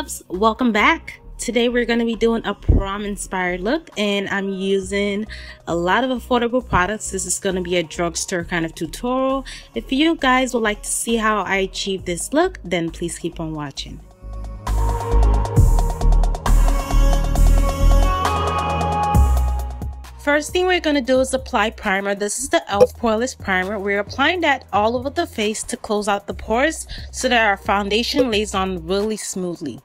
loves, welcome back. Today we're going to be doing a prom inspired look, and I'm using a lot of affordable products. This is going to be a drugstore kind of tutorial. If you guys would like to see how I achieve this look, then please keep on watching. First thing we're going to do is apply primer. This is the e.l.f. Poreless primer. We're applying that all over the face to close out the pores so that our foundation lays on really smoothly.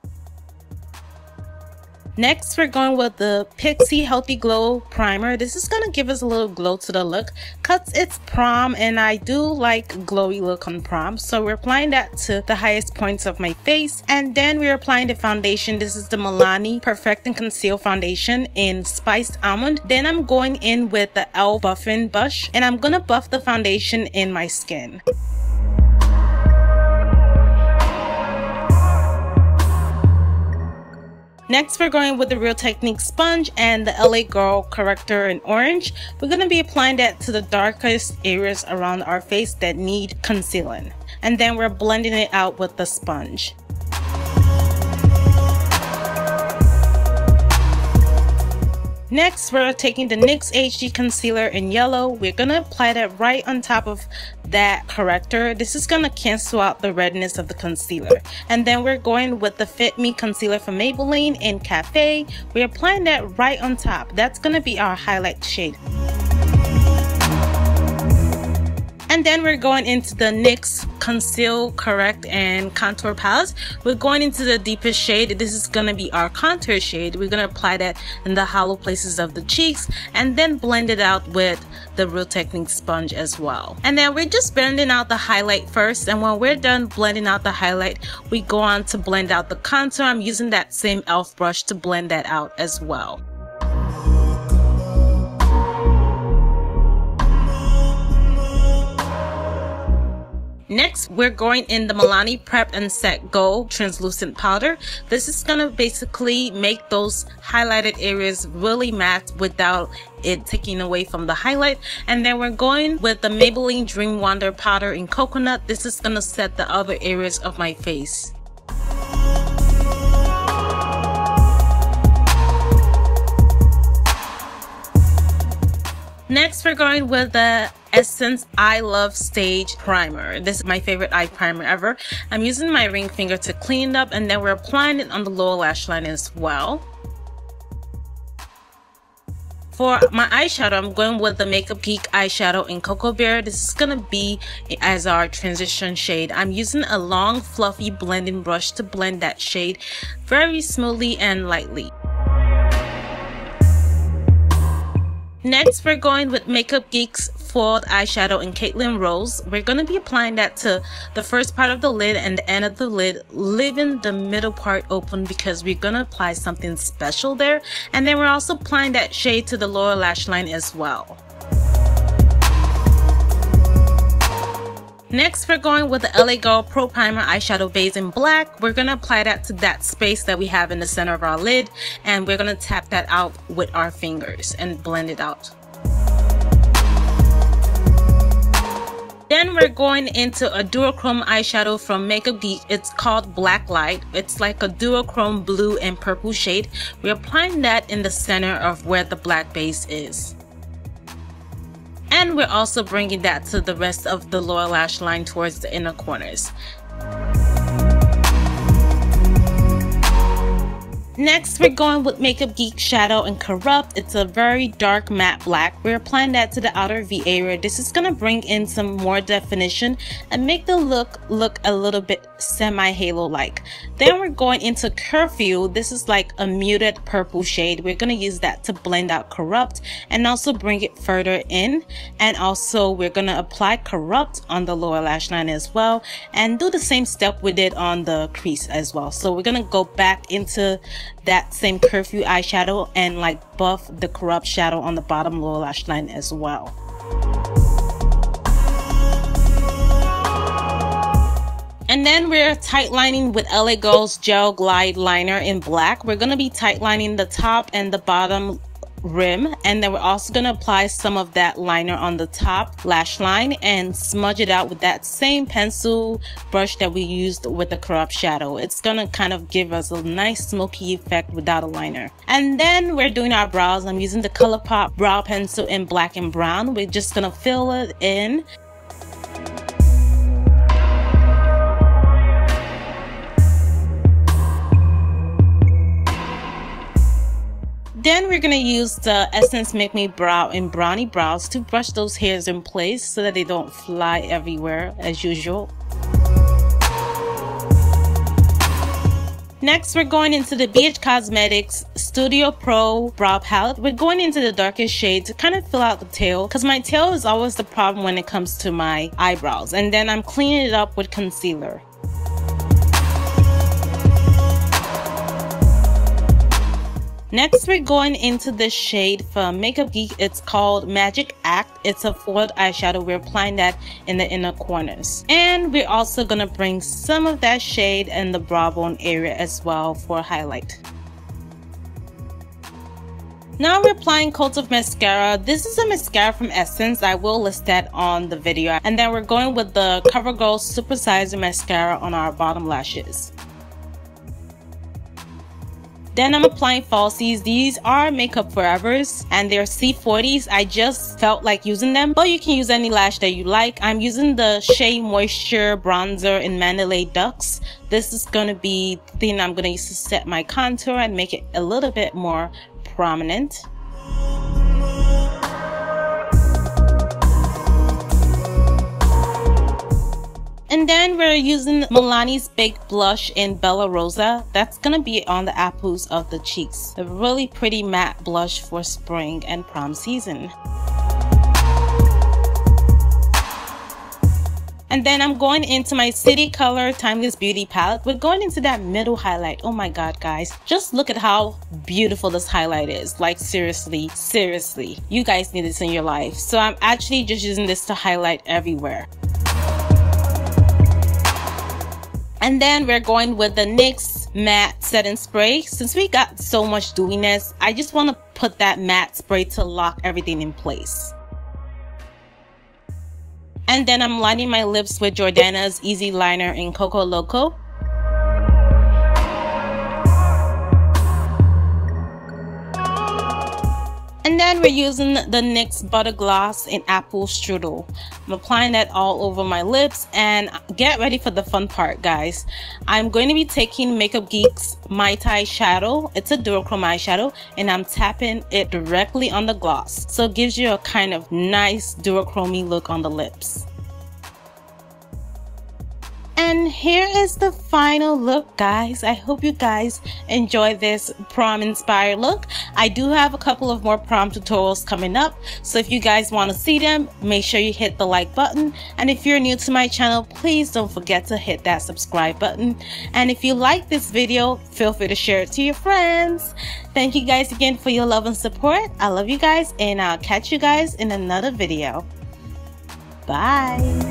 Next, we're going with the Pixi Healthy Glow primer. This is going to give us a little glow to the look because it's prom and I do like glowy look on prom. So we're applying that to the highest points of my face. And then we're applying the foundation. This is the Milani Perfect and Conceal foundation in Spiced Almond. Then I'm going in with the e.l.f. buffing brush and I'm going to buff the foundation in my skin. Next, we're going with the Real Technique sponge and the LA Girl Corrector in orange. We're going to be applying that to the darkest areas around our face that need concealing. And then we're blending it out with the sponge. Next, we're taking the NYX HD concealer in yellow. We're going to apply that right on top of that corrector. This is going to cancel out the redness of the concealer. And then we're going with the Fit Me concealer from Maybelline in Cafe. We're applying that right on top. That's going to be our highlight shade. And then we're going into the NYX Conceal, Correct, and Contour palette. We're going into the deepest shade. This is going to be our contour shade. We're going to apply that in the hollow places of the cheeks and then blend it out with the Real Technique sponge as well. And then we're just blending out the highlight first. And when we're done blending out the highlight, we go on to blend out the contour. I'm using that same e.l.f. brush to blend that out as well. Next, we're going in the Milani Prep and Set Go translucent powder. This is going to basically make those highlighted areas really matte without it taking away from the highlight. And then we're going with the Maybelline Dream Wonder powder in coconut. This is going to set the other areas of my face. Next, we're going with the Essence I Love Stage Primer. This is my favorite eye primer ever. I'm using my ring finger to clean it up, and then we're applying it on the lower lash line as well. For my eyeshadow, I'm going with the Makeup Geek eyeshadow in Cocoa Bear. This is going to be as our transition shade. I'm using a long, fluffy blending brush to blend that shade very smoothly and lightly. Next, we're going with Makeup Geek's Foiled Eyeshadow in Caitlyn Rose. We're going to be applying that to the first part of the lid and the end of the lid, leaving the middle part open because we're going to apply something special there. And then we're also applying that shade to the lower lash line as well. Next, we're going with the LA Girl Pro Primer Eyeshadow Base in black. We're going to apply that to that space that we have in the center of our lid, and we're going to tap that out with our fingers and blend it out. Then we're going into a duochrome eyeshadow from Makeup Geek. It's called Blacklight. It's like a duochrome blue and purple shade. We're applying that in the center of where the black base is. And we're also bringing that to the rest of the lower lash line towards the inner corners. Next, we're going with Makeup Geek Shadow in Corrupt. It's a very dark matte black. We're applying that to the outer V area. This is going to bring in some more definition and make the look a little bit semi-halo like. Then we're going into Curfew. This is like a muted purple shade. We're going to use that to blend out Corrupt and also bring it further in. And also we're going to apply Corrupt on the lower lash line as well and do the same step we did on the crease as well. So we're going to go back into that same Curfew eyeshadow and like buff the Corrupt shadow on the bottom lower lash line as well. And then we're tight lining with LA Girl's Gel Glide Liner in black. We're going to be tight lining the top and the bottom rim, and then we're also going to apply some of that liner on the top lash line and smudge it out with that same pencil brush that we used with the Corrupt shadow. It's going to kind of give us a nice smoky effect without a liner. And then we're doing our brows. I'm using the Colourpop brow pencil in black and brown. We're just going to fill it in. Then we're going to use the Essence Make Me Brow in Brownie Brows to brush those hairs in place so that they don't fly everywhere as usual. Next, we're going into the BH Cosmetics Studio Pro Brow Palette. We're going into the darkest shade to kind of fill out the tail, because my tail is always the problem when it comes to my eyebrows. And then I'm cleaning it up with concealer. Next, we're going into the shade from Makeup Geek. It's called Magic Act. It's a foiled eyeshadow. We're applying that in the inner corners. And we're also going to bring some of that shade in the brow bone area as well for highlight. Now we're applying coats of mascara. This is a mascara from Essence. I will list that on the video. And then we're going with the CoverGirl Supersizer Mascara on our bottom lashes. Then I'm applying falsies. These are Makeup Forevers and they're C40s. I just felt like using them, but you can use any lash that you like. I'm using the Shea Moisture Bronzer in Mandalay Ducks. This is going to be the thing I'm going to use to set my contour and make it a little bit more prominent. And then we're using Milani's Baked Blush in Bella Rosa. That's going to be on the apples of the cheeks. A really pretty matte blush for spring and prom season. And then I'm going into my City Color Timeless Beauty palette. We're going into that middle highlight. Oh my god, guys. Just look at how beautiful this highlight is. Like, seriously, seriously. You guys need this in your life. So I'm actually just using this to highlight everywhere. And then we're going with the NYX Matte Setting Spray. Since we got so much dewiness, I just want to put that matte spray to lock everything in place. And then I'm lining my lips with Jordana's Easy Liner in Coco Loco. And then we're using the NYX Butter Gloss in Apple Strudel. I'm applying that all over my lips, and get ready for the fun part, guys. I'm going to be taking Makeup Geek's My Tai Shadow. It's a duochrome eyeshadow, and I'm tapping it directly on the gloss. So it gives you a kind of nice duochrome look on the lips. And here is the final look, guys. I hope you guys enjoy this prom inspired look. I do have a couple of more prom tutorials coming up, so if you guys want to see them, make sure you hit the like button. And if you're new to my channel, please don't forget to hit that subscribe button. And if you like this video, feel free to share it to your friends. Thank you guys again for your love and support. I love you guys, and I'll catch you guys in another video. Bye.